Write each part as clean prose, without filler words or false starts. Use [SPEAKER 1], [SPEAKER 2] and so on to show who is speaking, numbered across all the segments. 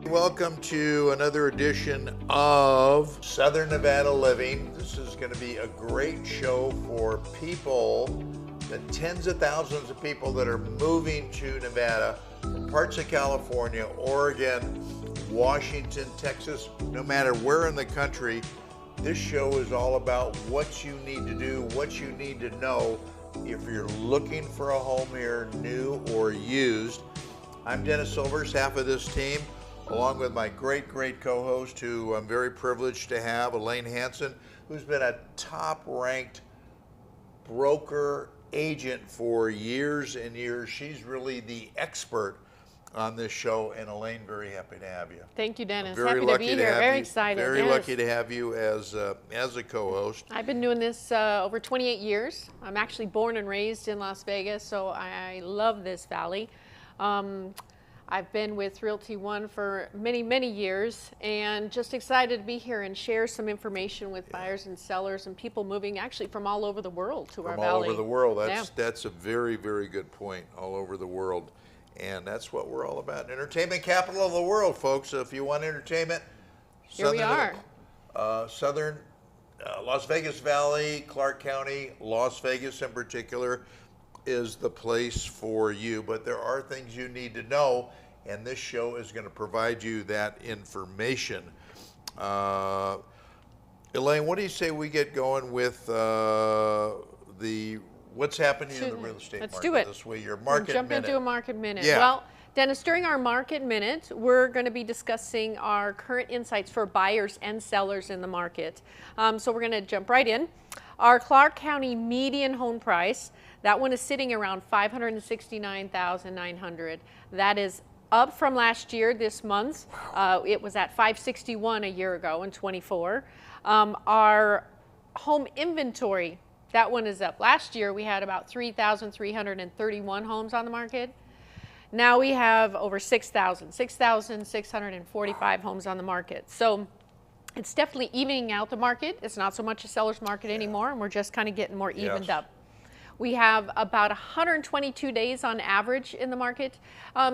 [SPEAKER 1] Welcome to another edition of Southern Nevada Living. This is going to be a great show for people, the tens of thousands of people that are moving to Nevada from parts of California, Oregon, Washington, Texas, no matter where in the country. This show is all about what you need to do, what you need to know if you're looking for a home here, new or used. I'm Dennis Silvers, half of this team, along with my great co-host, who I'm very privileged to have, Elaine Hansen, who's been a top-ranked broker agent for years and years. She's really the expert on this show, and Elaine, very happy to have you.
[SPEAKER 2] Thank you, Dennis.
[SPEAKER 1] Very
[SPEAKER 2] happy to be here. Very excited.
[SPEAKER 1] Very
[SPEAKER 2] yes.
[SPEAKER 1] lucky to have you as a co-host.
[SPEAKER 2] I've been doing this over 28 years. I'm actually born and raised in Las Vegas, so I love this valley. I've been with Realty One for many years, and just excited to be here and share some information with buyers and sellers and people moving actually from all over the world to our valley.
[SPEAKER 1] All over the world. That's a very good point. All over the world. And that's what we're all about. Entertainment capital of the world, folks. So if you want entertainment,
[SPEAKER 2] here we are.
[SPEAKER 1] Southern Las Vegas Valley, Clark County, Las Vegas in particular, is the place for you. But there are things you need to know, and this show is going to provide you that information. Elaine, what do you say we get going with what's happening in the real estate market this week? Your market
[SPEAKER 2] jump
[SPEAKER 1] minute.
[SPEAKER 2] into a market minute.
[SPEAKER 1] Yeah.
[SPEAKER 2] Well, Dennis, during our market minute, we're going to be discussing our current insights for buyers and sellers in the market. So we're going to jump right in. Our Clark County median home price, that one is sitting around $569,900. That is up from last year this month. It was at $561 a year ago in 24. Our home inventory, that one is up. Last year we had about 3,331 homes on the market. Now we have over 6,645 homes on the market. So it's definitely evening out the market. It's not so much a seller's market anymore, and we're just kind of getting more evened up. We have about 122 days on average in the market.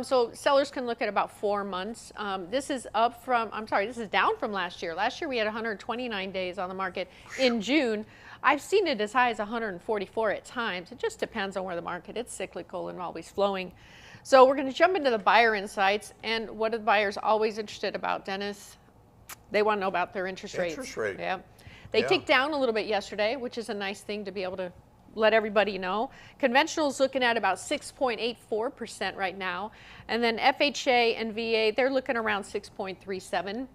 [SPEAKER 2] So sellers can look at about 4 months. This is this is down from last year. Last year we had 129 days on the market in June. I've seen it as high as 144 at times. It just depends on where the market. It's cyclical and always flowing. So we're going to jump into the buyer insights. And what are the buyers always interested about, Dennis? They want to know about their interest rates.
[SPEAKER 1] Interest rate.
[SPEAKER 2] Yeah. They ticked down a little bit yesterday, which is a nice thing to be able to let everybody know. Conventional is looking at about 6.84% right now. And then FHA and VA, they're looking around 6.37%.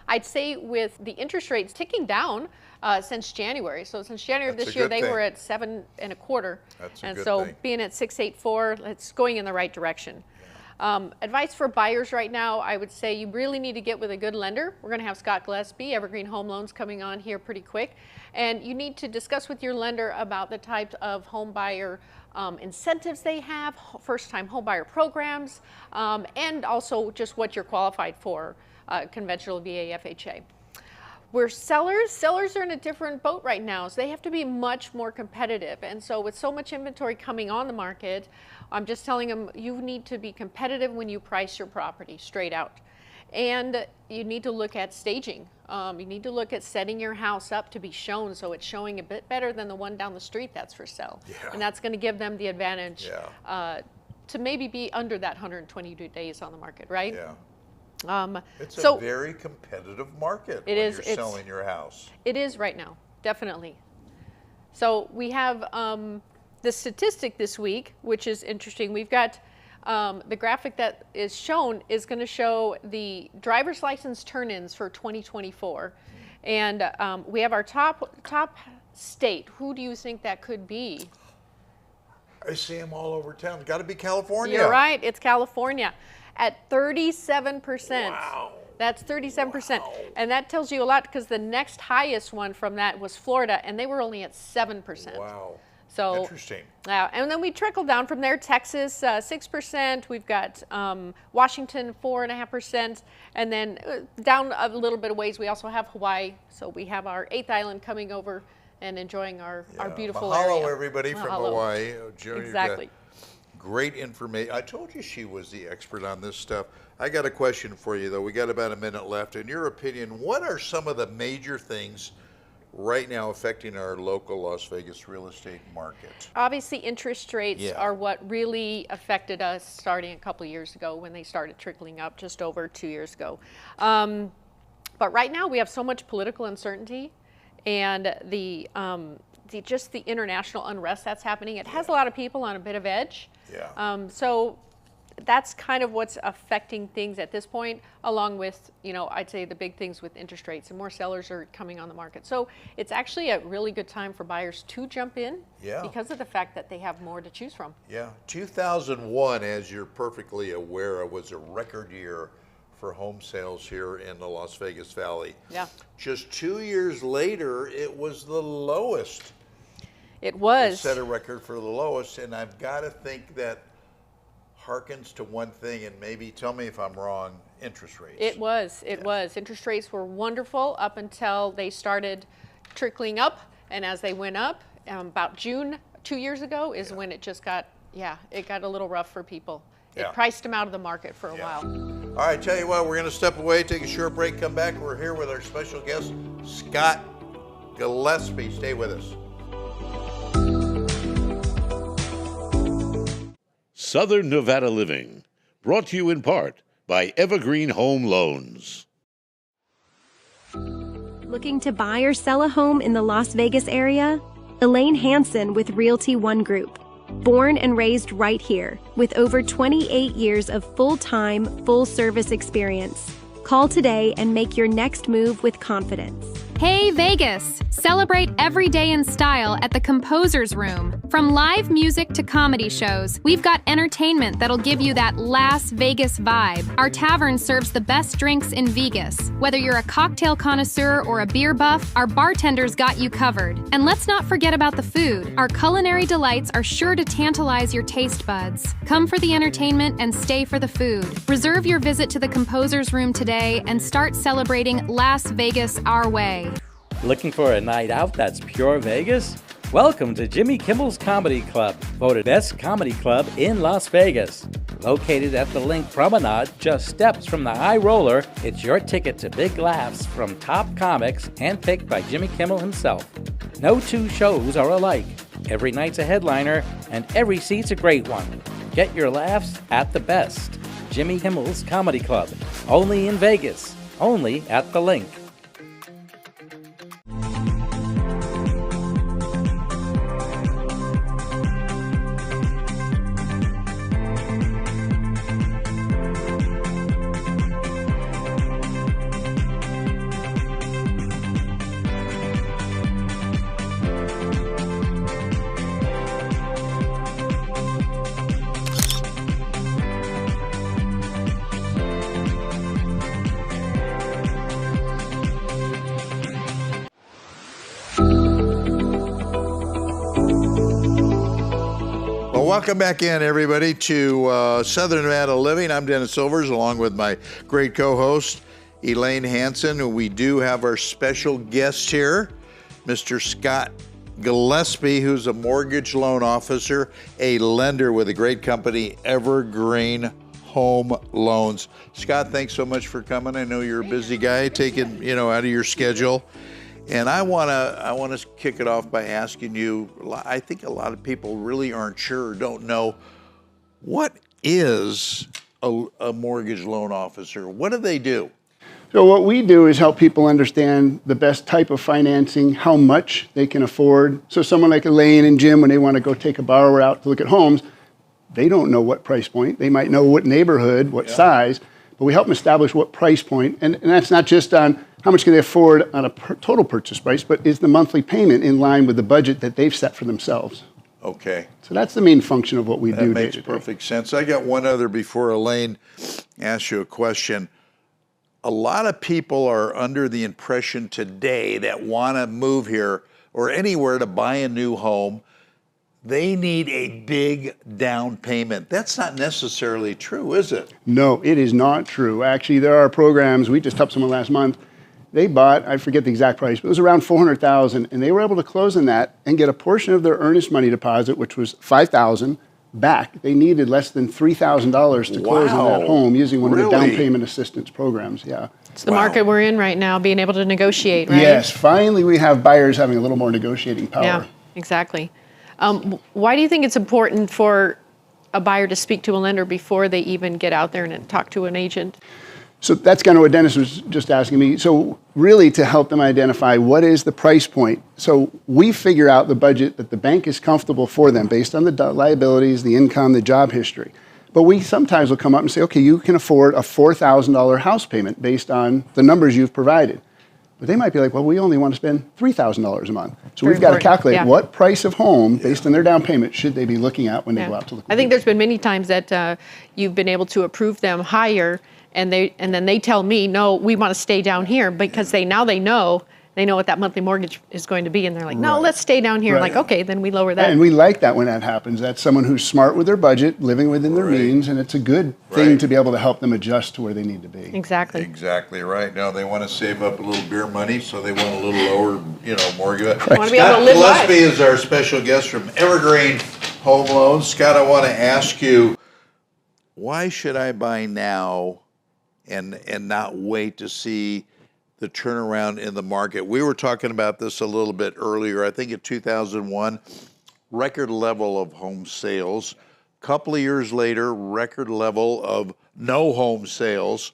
[SPEAKER 2] I'd say with the interest rates ticking down since January. So since January of this year, they were at 7.25%. And so being at 6.84, it's going in the right direction. Advice for buyers right now, I would say you really need to get with a good lender. We're going to have Scott Gillespie, Evergreen Home Loans, coming on here pretty quick. And you need to discuss with your lender about the types of home buyer incentives they have, first-time home buyer programs, and also just what you're qualified for, conventional VA, FHA. Where sellers are in a different boat right now, so they have to be much more competitive. And so with so much inventory coming on the market, I'm just telling them you need to be competitive when you price your property straight out. And you need to look at staging. You need to look at setting your house up to be shown so it's showing a bit better than the one down the street that's for sale. Yeah. And that's going to give them the advantage to maybe be under that 122 days on the market, right?
[SPEAKER 1] Yeah. It's a very competitive market when you're selling your house.
[SPEAKER 2] It is right now, definitely. So we have the statistic this week, which is interesting. We've got the graphic that is shown is going to show the driver's license turn-ins for 2024. And we have our top state. Who do you think that could be?
[SPEAKER 1] I see them all over town. It's got to be California.
[SPEAKER 2] You're right. It's California at 37%.
[SPEAKER 1] Wow.
[SPEAKER 2] That's 37%.
[SPEAKER 1] Wow.
[SPEAKER 2] And that tells you a lot because the next highest one from that was Florida, and they were only at 7%.
[SPEAKER 1] Wow.
[SPEAKER 2] So
[SPEAKER 1] interesting.
[SPEAKER 2] And then we trickle down from there. Texas, 6%. We've got Washington, 4.5%. And then down a little bit of ways, we also have Hawaii. So we have our 8th island coming over and enjoying our beautiful area.
[SPEAKER 1] Mahalo, everybody from Hawaii.
[SPEAKER 2] Exactly.
[SPEAKER 1] great information. I told you she was the expert on this stuff. I got a question for you, though. We got about a minute left. In your opinion, what are some of the major things right now affecting our local Las Vegas real estate market?
[SPEAKER 2] Obviously, interest rates are what really affected us starting a couple of years ago when they started trickling up just over 2 years ago. But right now we have so much political uncertainty, and just the international unrest that's happening. It has a lot of people on a bit of edge. So that's kind of what's affecting things at this point, along with, I'd say the big things with interest rates, and more sellers are coming on the market. So it's actually a really good time for buyers to jump in because of the fact that they have more to choose from.
[SPEAKER 1] 2001, as you're perfectly aware of, was a record year for home sales here in the Las Vegas Valley. Just 2 years later, it was the lowest.
[SPEAKER 2] It was.
[SPEAKER 1] It set a record for the lowest, and I've got to think that harkens to one thing, and maybe tell me if I'm wrong, interest rates.
[SPEAKER 2] It was. Interest rates were wonderful up until they started trickling up, and as they went up, about June 2 years ago is when it just got, it got a little rough for people. It priced them out of the market for a while.
[SPEAKER 1] All right, tell you what, we're going to step away, take a short break, come back. We're here with our special guest, Scott Gillespie. Stay with us.
[SPEAKER 3] Southern Nevada Living, brought to you in part by Evergreen Home Loans.
[SPEAKER 4] Looking to buy or sell a home in the Las Vegas area? Elaine Hansen with Realty One Group. Born and raised right here, with over 28 years of full-time, full-service experience. Call today and make your next move with confidence.
[SPEAKER 5] Hey Vegas! Celebrate every day in style at the Composer's Room. From live music to comedy shows, we've got entertainment that'll give you that Las Vegas vibe. Our tavern serves the best drinks in Vegas. Whether you're a cocktail connoisseur or a beer buff, our bartenders got you covered. And let's not forget about the food. Our culinary delights are sure to tantalize your taste buds. Come for the entertainment and stay for the food. Reserve your visit to the Composer's Room today and start celebrating Las Vegas our way.
[SPEAKER 6] Looking for a night out that's pure Vegas? Welcome to Jimmy Kimmel's Comedy Club, voted best comedy club in Las Vegas. Located at the Link Promenade, just steps from the High Roller, it's your ticket to big laughs from top comics handpicked by Jimmy Kimmel himself. No two shows are alike. Every night's a headliner, and every seat's a great one. Get your laughs at the best. Jimmy Kimmel's Comedy Club, only in Vegas, only at the Link.
[SPEAKER 1] Welcome back in, everybody, to Southern Nevada Living. I'm Dennis Silvers, along with my great co-host, Elaine Hansen. We do have our special guest here, Mr. Scott Gillespie, who's a mortgage loan officer, a lender with a great company, Evergreen Home Loans. Scott, thanks so much for coming. I know you're a busy guy, taking out of your schedule. And I want to kick it off by asking you, I think a lot of people really aren't sure or don't know, what is a mortgage loan officer? What do they do?
[SPEAKER 7] So what we do is help people understand the best type of financing, how much they can afford. So someone like Elaine and Jim, when they want to go take a borrower out to look at homes, they don't know what price point. They might know what neighborhood, what size, but we help them establish what price point. And that's not just on how much can they afford on a total purchase price, but is the monthly payment in line with the budget that they've set for themselves?
[SPEAKER 1] Okay.
[SPEAKER 7] So that's the main function of what we do.
[SPEAKER 1] That makes perfect sense. I got one other before Elaine asks you a question. A lot of people are under the impression today that want to move here or anywhere to buy a new home, they need a big down payment. That's not necessarily true, is it?
[SPEAKER 7] No, it is not true. Actually, there are programs. We just helped someone last month. They bought, I forget the exact price, but it was around $400,000, and they were able to close on that and get a portion of their earnest money deposit, which was $5,000, back. They needed less than $3,000 to close on that home using one of the down payment assistance programs. Yeah.
[SPEAKER 2] It's the market we're in right now, being able to negotiate, right?
[SPEAKER 7] Yes, finally we have buyers having a little more negotiating power.
[SPEAKER 2] Yeah, exactly. Why do you think it's important for a buyer to speak to a lender before they even get out there and talk to an agent?
[SPEAKER 7] So that's kind of what Dennis was just asking me. So really to help them identify what is the price point. So we figure out the budget that the bank is comfortable for them based on the liabilities, the income, the job history. But we sometimes will come up and say, okay, you can afford a $4,000 house payment based on the numbers you've provided. But they might be like, well, we only want to spend $3,000 a month. So we've got to calculate what price of home based on their down payment should they be looking at when they go out to look.
[SPEAKER 2] I think there's been many times that you've been able to approve them higher, and then they tell me, no, we want to stay down here, because they know what that monthly mortgage is going to be, and they're like, no, let's stay down here. Like, okay, then we lower that.
[SPEAKER 7] And we like that when that happens. That's someone who's smart with their budget, living within their means, and it's a good thing to be able to help them adjust to where they need to be.
[SPEAKER 2] Exactly.
[SPEAKER 1] Exactly right. Now they want to save up a little beer money, so they want a little lower, mortgage.
[SPEAKER 2] They want to be able to live
[SPEAKER 1] Scott Gillespie is our special guest from Evergreen Home Loans. Scott, I want to ask you, why should I buy now and not wait to see the turnaround in the market? We were talking about this a little bit earlier. I think in 2001, record level of home sales. Couple of years later, record level of no home sales.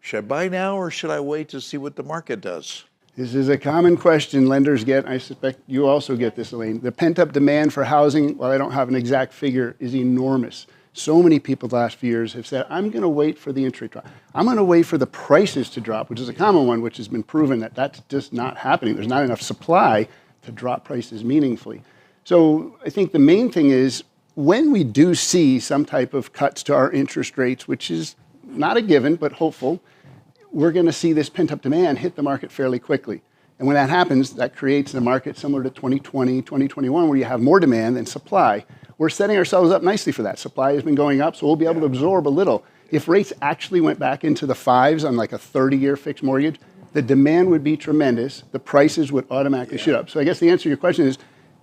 [SPEAKER 1] Should I buy now or should I wait to see what the market does?
[SPEAKER 7] This is a common question lenders get. I suspect you also get this, Elaine. The pent-up demand for housing, while I don't have an exact figure, is enormous. So many people the last few years have said, I'm going to wait for the interest rate drop. I'm going to wait for the prices to drop, which is a common one, which has been proven that that's just not happening. There's not enough supply to drop prices meaningfully. So I think the main thing is when we do see some type of cuts to our interest rates, which is not a given, but hopeful, we're going to see this pent-up demand hit the market fairly quickly. And when that happens, that creates a market similar to 2020, 2021, where you have more demand than supply. We're setting ourselves up nicely for that. Supply has been going up, so we'll be able to absorb a little. If rates actually went back into the fives on like a 30-year fixed mortgage, the demand would be tremendous. The prices would automatically shoot up. So I guess the answer to your question is,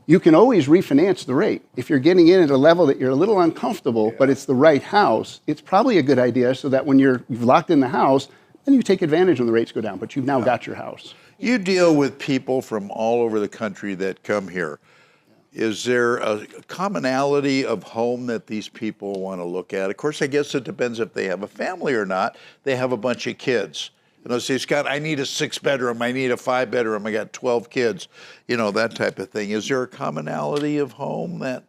[SPEAKER 7] you can always refinance the rate. If you're getting in at a level that you're a little uncomfortable, but it's the right house, it's probably a good idea so that when you've locked in the house, then you take advantage when the rates go down, but you've now got your house.
[SPEAKER 1] You deal with people from all over the country that come here. Is there a commonality of home that these people want to look at? Of course, I guess it depends if they have a family or not. They have a bunch of kids. And they'll say, Scott, I need a 6-bedroom, I need a 5-bedroom, I got 12 kids, that type of thing. Is there a commonality of home that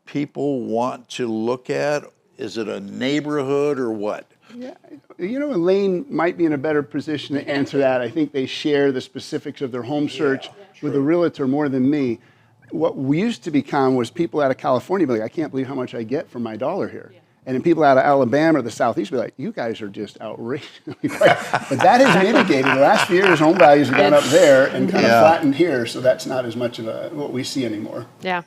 [SPEAKER 1] people want to look at? Is it a neighborhood or what?
[SPEAKER 7] Yeah, Elaine might be in a better position to answer that. I think they share the specifics of their home search with a realtor more than me. What we used to become was people out of California be like, I can't believe how much I get for my dollar here. Yeah. And then people out of Alabama or the Southeast be like, you guys are just outrageous. But that has mitigated. The last few years, home values have gone up there and kind of flattened here, so that's not as much of what we see anymore.
[SPEAKER 2] Yeah.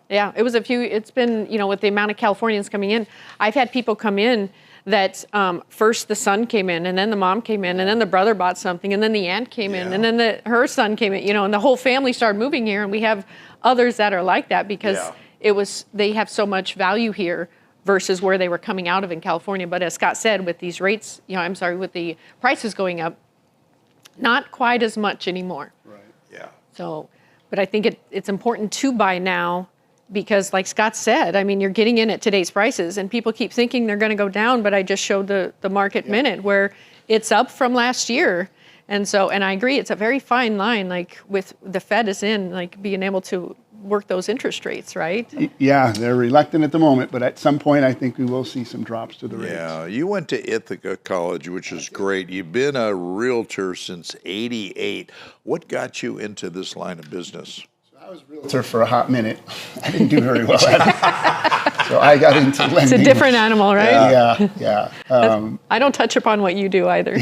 [SPEAKER 2] It's been, with the amount of Californians coming in, I've had people come in that first the son came in, and then the mom came in, and then the brother bought something, and then the aunt came in, and then her son came in, and the whole family started moving here, and we have others that are like that because they have so much value here versus where they were coming out of in California. But as Scott said, with these rates, with the prices going up, not quite as much anymore.
[SPEAKER 1] Right. Yeah.
[SPEAKER 2] So, but I think it's important to buy now because, like Scott said, you're getting in at today's prices, and people keep thinking they're going to go down. But I just showed the market minute where it's up from last year. And I agree, it's a very fine line, like with the Fed is in, like being able to work those interest rates, right?
[SPEAKER 7] Yeah, they're reluctant at the moment, but at some point I think we will see some drops to the rates.
[SPEAKER 1] Yeah, you went to Ithaca College, which is great. You've been a realtor since '88. What got you into this line of business?
[SPEAKER 7] I was a realtor for a hot minute. I didn't do very well at it. So I got into lending.
[SPEAKER 2] It's a different animal, right?
[SPEAKER 7] Yeah.
[SPEAKER 2] I don't touch upon what you do either.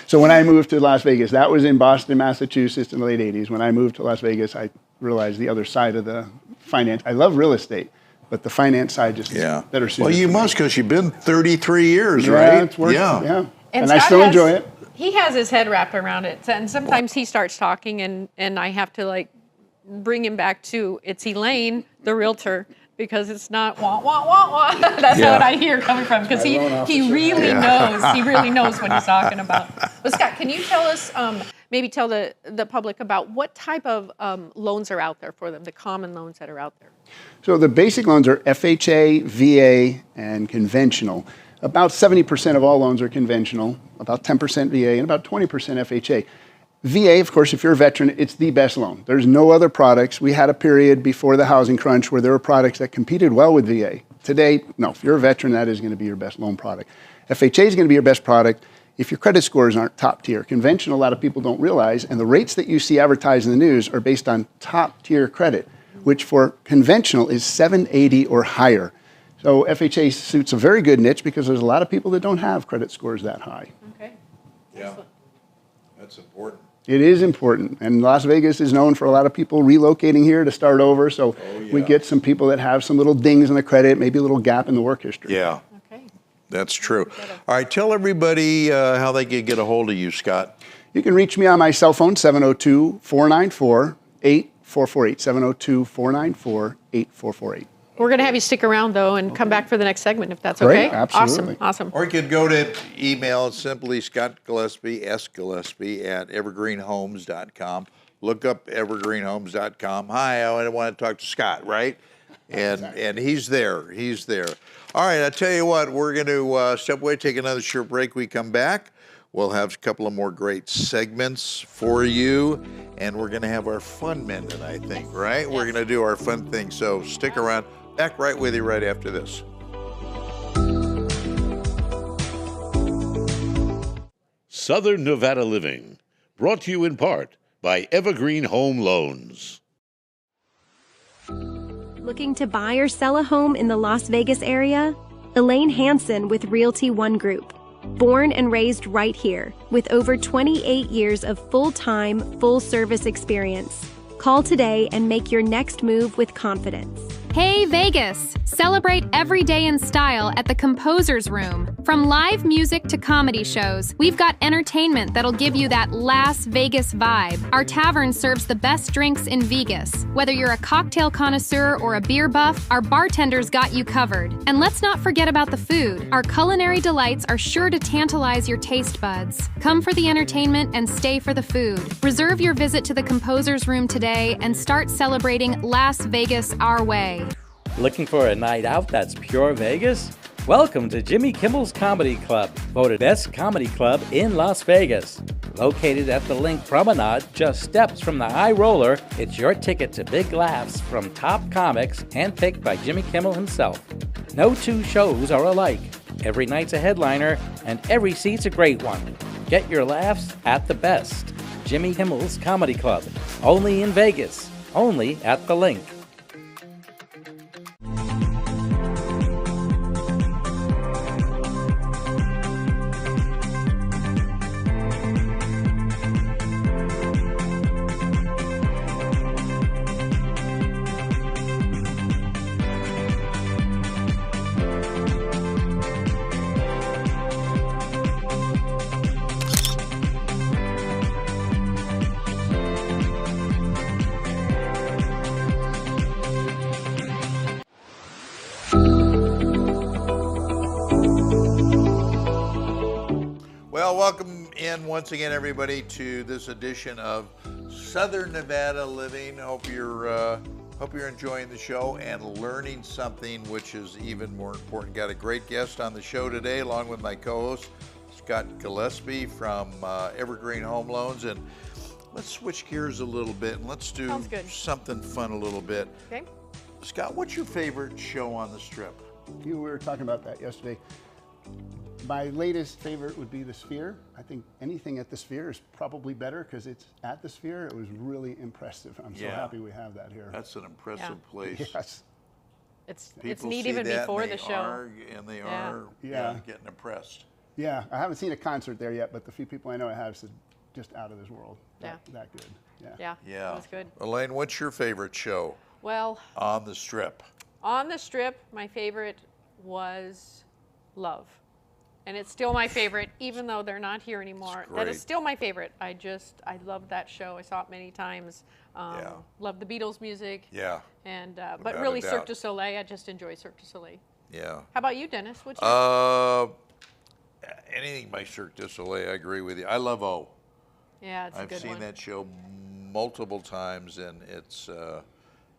[SPEAKER 7] So when I moved to Las Vegas, that was in Boston, Massachusetts in the late 80s. When I moved to Las Vegas, I realized the other side of the finance. I love real estate, but the finance side just is better suited.
[SPEAKER 1] Well, you must, because you've been 33 years,
[SPEAKER 7] right?
[SPEAKER 1] It's
[SPEAKER 7] worked, yeah. And
[SPEAKER 2] I
[SPEAKER 7] still enjoy it.
[SPEAKER 2] He has his head wrapped around it. And sometimes he starts talking and I have to bring him back to, it's Elaine, the realtor, because it's not wah, wah, wah, wah. That's what I hear coming from, because he really knows. He really knows what he's talking about. But Scott, can you tell us, maybe tell the public about what type of loans are out there for them, the common loans that are out there?
[SPEAKER 7] So the basic loans are FHA, VA, and conventional. About 70% of all loans are conventional, about 10% VA, and about 20% FHA. VA, of course, if you're a veteran, it's the best loan. There's no other products. We had a period before the housing crunch where there were products that competed well with VA. Today, no, if you're a veteran, that is going to be your best loan product. FHA is going to be your best product if your credit scores aren't top tier. Conventional, a lot of people don't realize, and the rates that you see advertised in the news are based on top tier credit, which for conventional is 780 or higher. So FHA suits a very good niche because there's a lot of people that don't have credit scores that high.
[SPEAKER 2] Okay.
[SPEAKER 1] Yeah, that's important.
[SPEAKER 7] It is important, and Las Vegas is known for a lot of people relocating here to start over, so we get some people that have some little dings in the credit, maybe a little gap in the work history.
[SPEAKER 1] Yeah,
[SPEAKER 2] Okay.
[SPEAKER 1] that's true. All right, tell everybody how they can get a hold of you, Scott.
[SPEAKER 7] You can reach me on my cell phone, 702-494-8448, 702-494-8448.
[SPEAKER 2] We're going to have you stick around, though, and come back for the next segment, if that's
[SPEAKER 7] Great,
[SPEAKER 2] okay.
[SPEAKER 7] absolutely.
[SPEAKER 2] Awesome.
[SPEAKER 1] Or you could go to email simply Scott Gillespie, S. Gillespie at evergreenhomes.com. Look up evergreenhomes.com. Hi, I want to talk to Scott, right? And he's there. He's there. All right, I tell you what, we're going to step away, take another short break. We come back. We'll have a couple of more great segments for you, and we're going to have our fun minute, I think, right? Yes. We're going to do our fun thing, so stick around. Back right with you right after this.
[SPEAKER 3] Southern Nevada Living, brought to you in part by Evergreen Home Loans.
[SPEAKER 4] Looking to buy or sell a home in the Las Vegas area? Elaine Hansen with Realty One Group. Born and raised right here, with over 28 years of full-time, full-service experience. Call today and make your next move with confidence.
[SPEAKER 5] Hey Vegas! Celebrate every day in style at the Composer's Room. From live music to comedy shows, we've got entertainment that'll give you that Las Vegas vibe. Our tavern serves the best drinks in Vegas. Whether you're a cocktail connoisseur or a beer buff, our bartenders got you covered. And let's not forget about the food. Our culinary delights are sure to tantalize your taste buds. Come for the entertainment and stay for the food. Reserve your visit to the Composer's Room today and start celebrating Las Vegas our way.
[SPEAKER 6] Looking for a night out that's pure Vegas? Welcome to Jimmy Kimmel's Comedy Club, voted best comedy club in Las Vegas. Located at the Link Promenade, just steps from the High Roller, it's your ticket to big laughs from top comics handpicked by Jimmy Kimmel himself. No two shows are alike. Every night's a headliner, and every seat's a great one. Get your laughs at the best. Jimmy Kimmel's Comedy Club, only in Vegas, only at the Link.
[SPEAKER 1] Well, welcome in once again, everybody, to this edition of Southern Nevada Living. Hope you're enjoying the show and learning something, which is even more important. Got a great guest on the show today, along with my co-host Scott Gillespie from Evergreen Home Loans, and let's switch gears a little bit and let's do something fun a little bit.
[SPEAKER 2] Okay.
[SPEAKER 1] Scott, what's your favorite show on the Strip?
[SPEAKER 7] We were talking about that yesterday. My latest favorite would be the Sphere. I think anything at the Sphere is probably better because it's at the Sphere. It was really impressive. I'm so happy we have that here.
[SPEAKER 1] That's an impressive place.
[SPEAKER 7] Yes.
[SPEAKER 2] It's
[SPEAKER 1] People
[SPEAKER 2] neat
[SPEAKER 1] see
[SPEAKER 2] even
[SPEAKER 1] that
[SPEAKER 2] before
[SPEAKER 1] and
[SPEAKER 2] the
[SPEAKER 1] they
[SPEAKER 2] show.
[SPEAKER 1] are getting impressed.
[SPEAKER 7] Yeah, I haven't seen a concert there yet, but the few people I know I have said just out of this world. That good.
[SPEAKER 2] Yeah. It was good.
[SPEAKER 1] Elaine, what's your favorite show?
[SPEAKER 2] Well,
[SPEAKER 1] on the Strip.
[SPEAKER 2] On the Strip, my favorite was Love. And it's still my favorite, even though they're not here anymore. That is still my favorite. I love that show. I saw it many times. Love the Beatles music.
[SPEAKER 1] Yeah.
[SPEAKER 2] And but really, Cirque du Soleil. I just enjoy Cirque du Soleil.
[SPEAKER 1] Yeah.
[SPEAKER 2] How about you, Dennis? What's your
[SPEAKER 1] anything by Cirque du Soleil? I agree with you. I love O.
[SPEAKER 2] Yeah, it's a good one.
[SPEAKER 1] I've seen that show multiple times, and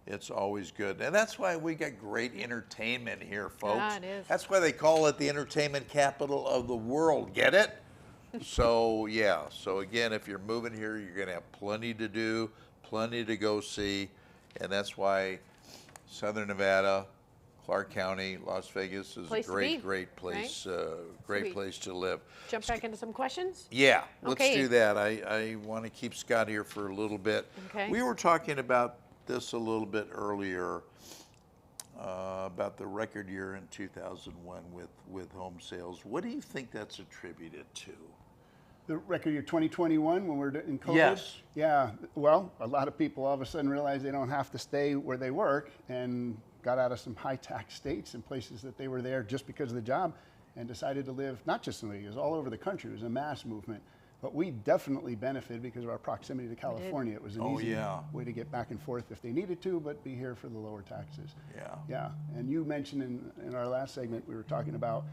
[SPEAKER 1] it's always good. And that's why we got great entertainment here, folks.
[SPEAKER 2] Yeah, it is.
[SPEAKER 1] That's why they call it the entertainment capital of the world. Get it? So, yeah. So, again, if you're moving here, you're going to have plenty to do, plenty to go see. And that's why Southern Nevada, Clark County, Las Vegas is a great place, great place to live.
[SPEAKER 2] Jump back into some questions?
[SPEAKER 1] Yeah, let's do that. I want to keep Scott here for a little bit.
[SPEAKER 2] Okay.
[SPEAKER 1] We were talking about this a little bit earlier, about the record year in 2001 with home sales. What do you think that's attributed to?
[SPEAKER 7] The record year 2021 when we're in COVID?
[SPEAKER 1] Yes.
[SPEAKER 7] Yeah, well, a lot of people all of a sudden realize they don't have to stay where they work and got out of some high tax states and places that they were there just because of the job and decided to live, not just in the, it was all over the country. It was a mass movement. But we definitely benefited because of our proximity to California. It was an easy way to get back and forth if they needed to, but be here for the lower taxes.
[SPEAKER 1] Yeah.
[SPEAKER 7] Yeah, and you mentioned in our last segment, we were talking about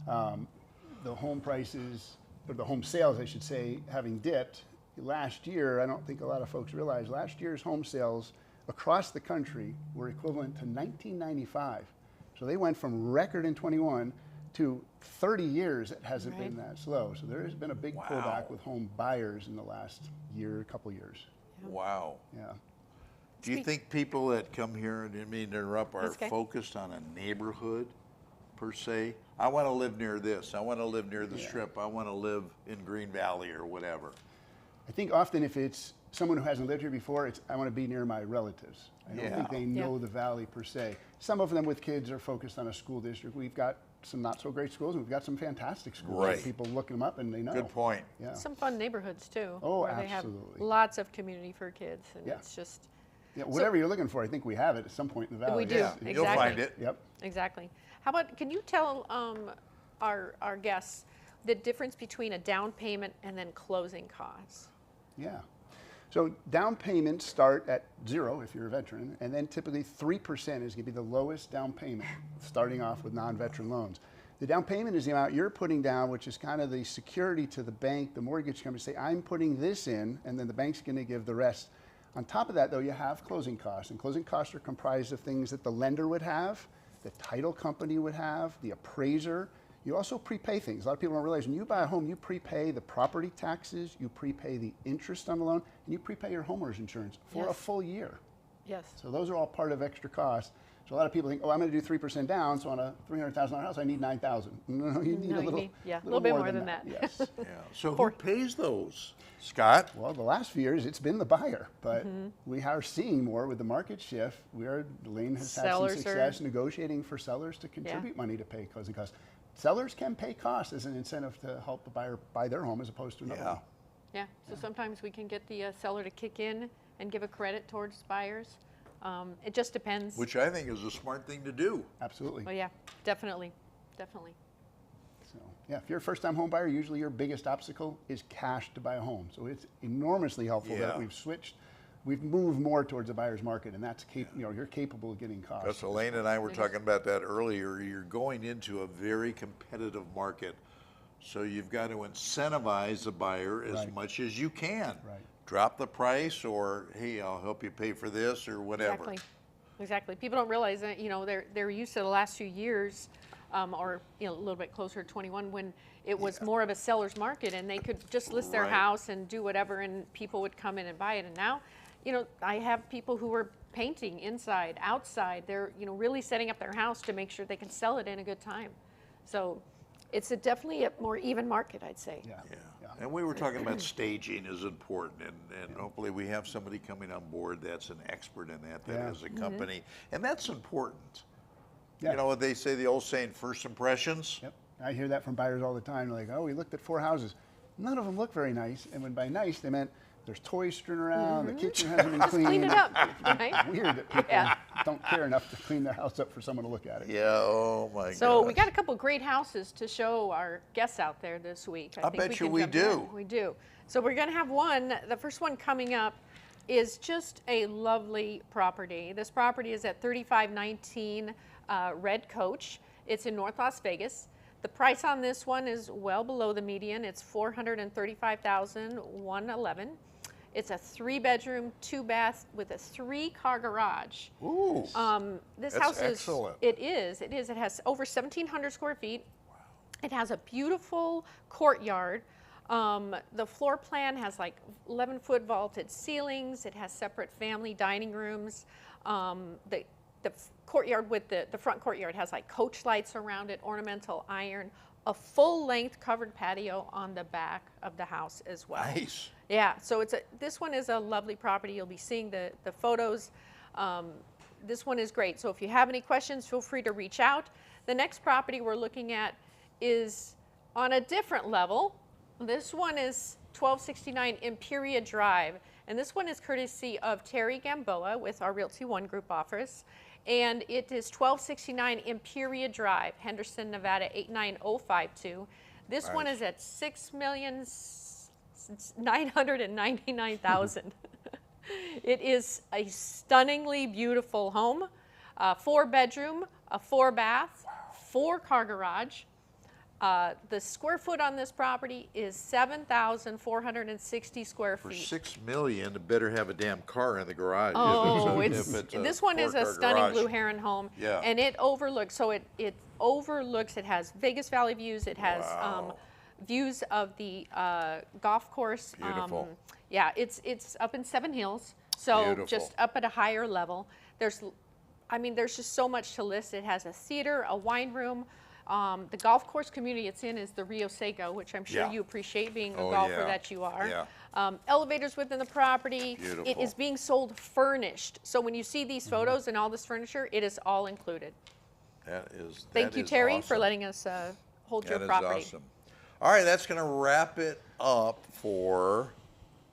[SPEAKER 7] the home prices, or the home sales, I should say, having dipped. Last year, I don't think a lot of folks realize, last year's home sales across the country were equivalent to 1995. So they went from record in 21 to 30 years it hasn't been that slow. So there has been a big pullback with home buyers in the last year, couple years.
[SPEAKER 1] Wow.
[SPEAKER 7] Yeah.
[SPEAKER 1] Do you think people that come here, and I didn't mean to interrupt, are focused on a neighborhood per se? I want to live near this. I want to live near the Strip. I want to live in Green Valley or whatever.
[SPEAKER 7] I think often if it's someone who hasn't lived here before, it's I want to be near my relatives. I don't think they know the valley per se. Some of them with kids are focused on a school district. We've got some not so great schools, and we've got some fantastic schools.
[SPEAKER 1] Right.
[SPEAKER 7] People looking them up and they know.
[SPEAKER 1] Good point.
[SPEAKER 7] Yeah.
[SPEAKER 2] Some fun neighborhoods too.
[SPEAKER 7] Oh,
[SPEAKER 2] where
[SPEAKER 7] absolutely.
[SPEAKER 2] They have lots of community for kids, and it's just.
[SPEAKER 7] Yeah, whatever you're looking for, I think we have it at some point in the valley.
[SPEAKER 2] We do.
[SPEAKER 1] Yeah,
[SPEAKER 2] exactly.
[SPEAKER 1] you'll find it.
[SPEAKER 7] Yep.
[SPEAKER 2] Exactly. How about, can you tell our guests the difference between a down payment and then closing costs?
[SPEAKER 7] Yeah. So down payments start at 0 if you're a veteran, and then typically 3% is going to be the lowest down payment, starting off with non-veteran loans. The down payment is the amount you're putting down, which is kind of the security to the bank, the mortgage company, say, I'm putting this in, and then the bank's going to give the rest. On top of that, though, you have closing costs, and closing costs are comprised of things that the lender would have, the title company would have, the appraiser. You also prepay things. A lot of people don't realize when you buy a home, you prepay the property taxes, you prepay the interest on the loan, and you prepay your homeowner's insurance for a full year.
[SPEAKER 2] Yes.
[SPEAKER 7] So those are all part of extra costs. So a lot of people think, oh, I'm going to do 3% down, so on a $300,000 house, I need $9,000. No, you need a little
[SPEAKER 2] bit more than that.
[SPEAKER 7] Yes.
[SPEAKER 1] Yeah. So who pays those, Scott?
[SPEAKER 7] Well, the last few years, it's been the buyer, but we are seeing more with the market shift. Elaine has had some success negotiating for sellers to contribute money to pay closing costs. Sellers can pay costs as an incentive to help the buyer buy their home as opposed to another one.
[SPEAKER 2] Yeah, so sometimes we can get the seller to kick in and give a credit towards buyers. It just depends.
[SPEAKER 1] Which I think is a smart thing to do.
[SPEAKER 7] Absolutely.
[SPEAKER 2] Oh yeah, definitely, definitely.
[SPEAKER 7] So yeah, if you're a first-time home buyer, usually your biggest obstacle is cash to buy a home. So it's enormously helpful that we've moved more towards a buyer's market, and that's you're capable of getting costs.
[SPEAKER 1] Because Elaine and I were talking about that earlier. You're going into a very competitive market, so you've got to incentivize the buyer as much as you can.
[SPEAKER 7] Right.
[SPEAKER 1] Drop the price, or hey, I'll help you pay for this, or whatever.
[SPEAKER 2] Exactly. People don't realize that they're used to the last few years, or a little bit closer to 21 when it was more of a seller's market, and they could just list their house and do whatever, and people would come in and buy it. And now, I have people who are painting inside, outside. They're really setting up their house to make sure they can sell it in a good time. So it's definitely a more even market, I'd say.
[SPEAKER 7] Yeah.
[SPEAKER 1] And we were talking about staging is important, and hopefully we have somebody coming on board that's an expert in that has a company, and that's important.
[SPEAKER 7] Yeah.
[SPEAKER 1] You know what they say, the old saying, first impressions?
[SPEAKER 7] Yep. I hear that from buyers all the time. They're like, oh, we looked at 4 houses. None of them look very nice. And when by nice, they meant there's toys strewn around, the kitchen hasn't been cleaned.
[SPEAKER 2] Clean it up, right?
[SPEAKER 7] It's weird that people don't care enough to clean their house up for someone to look at it.
[SPEAKER 1] Yeah, oh my god.
[SPEAKER 2] So we got a couple great houses to show our guests out there this week.
[SPEAKER 1] I bet you
[SPEAKER 2] can
[SPEAKER 1] we
[SPEAKER 2] jump
[SPEAKER 1] do.
[SPEAKER 2] in. We do. So we're going to have one. The first one coming up is just a lovely property. This property is at 3519 Red Coach. It's in North Las Vegas. The price on this one is well below the median. It's $435,111. It's a 3-bedroom, 2-bath with a 3-car garage.
[SPEAKER 1] Ooh.
[SPEAKER 2] This
[SPEAKER 1] That's
[SPEAKER 2] house is
[SPEAKER 1] excellent.
[SPEAKER 2] It is. It has over 1,700 square feet. Wow. It has a beautiful courtyard. The floor plan has like 11-foot vaulted ceilings. It has separate family dining rooms. The courtyard with the front courtyard has like coach lights around it, ornamental iron, a full-length covered patio on the back of the house as well.
[SPEAKER 1] Nice.
[SPEAKER 2] Yeah, so this one is a lovely property. You'll be seeing the photos. This one is great. So if you have any questions, feel free to reach out. The next property we're looking at is on a different level. This one is 1269 Imperia Drive, and this one is courtesy of Terry Gamboa with our Realty One Group office, and it is 1269 Imperia Drive, Henderson, Nevada 89052. This one is at $6,999,000. It is a stunningly beautiful home, 4-bedroom, a 4-bath, 4-car garage. The square foot on this property is 7,460 square
[SPEAKER 1] For
[SPEAKER 2] feet.
[SPEAKER 1] $6 million, it better have a damn car in the garage.
[SPEAKER 2] Oh,
[SPEAKER 1] if it's a
[SPEAKER 2] this one is a
[SPEAKER 1] 4-car
[SPEAKER 2] stunning
[SPEAKER 1] garage.
[SPEAKER 2] blue heron home,
[SPEAKER 1] Yeah.
[SPEAKER 2] and it overlooks. So it overlooks. It has Vegas Valley views. It has
[SPEAKER 1] Wow.
[SPEAKER 2] views of the golf course.
[SPEAKER 1] Beautiful.
[SPEAKER 2] Yeah, it's up in Seven Hills, so
[SPEAKER 1] Beautiful.
[SPEAKER 2] just up at a higher level. There's just so much to list. It has a theater, a wine room. The golf course community it's in is the Rio Seco, which I'm sure
[SPEAKER 1] Yeah.
[SPEAKER 2] you appreciate being the
[SPEAKER 1] Oh,
[SPEAKER 2] golfer
[SPEAKER 1] yeah.
[SPEAKER 2] that you are.
[SPEAKER 1] Yeah.
[SPEAKER 2] Elevators within the property.
[SPEAKER 1] Beautiful.
[SPEAKER 2] It is being sold furnished. So when you see these photos and all this furniture, it is all included. Thank you, Terry,
[SPEAKER 1] awesome.
[SPEAKER 2] for letting us hold your
[SPEAKER 1] That is
[SPEAKER 2] property.
[SPEAKER 1] awesome. All right, that's going to wrap it up for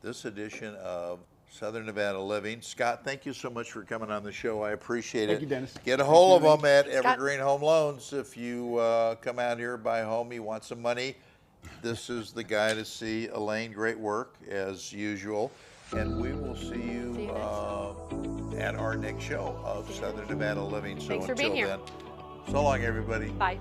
[SPEAKER 1] this edition of Southern Nevada Living. Scott, thank you so much for coming on the show. I appreciate it.
[SPEAKER 7] Thank you, Dennis.
[SPEAKER 1] Get a hold of them at
[SPEAKER 2] Scott.
[SPEAKER 1] Evergreen Home Loans. If you come out here, buy a home, you want some money, this is the guy to see. Elaine, great work as usual. And we will see you,
[SPEAKER 2] See you next
[SPEAKER 1] at our next show of Southern Nevada Living. So
[SPEAKER 2] Thanks for
[SPEAKER 1] until
[SPEAKER 2] being here.
[SPEAKER 1] then, so long, everybody.
[SPEAKER 2] Bye.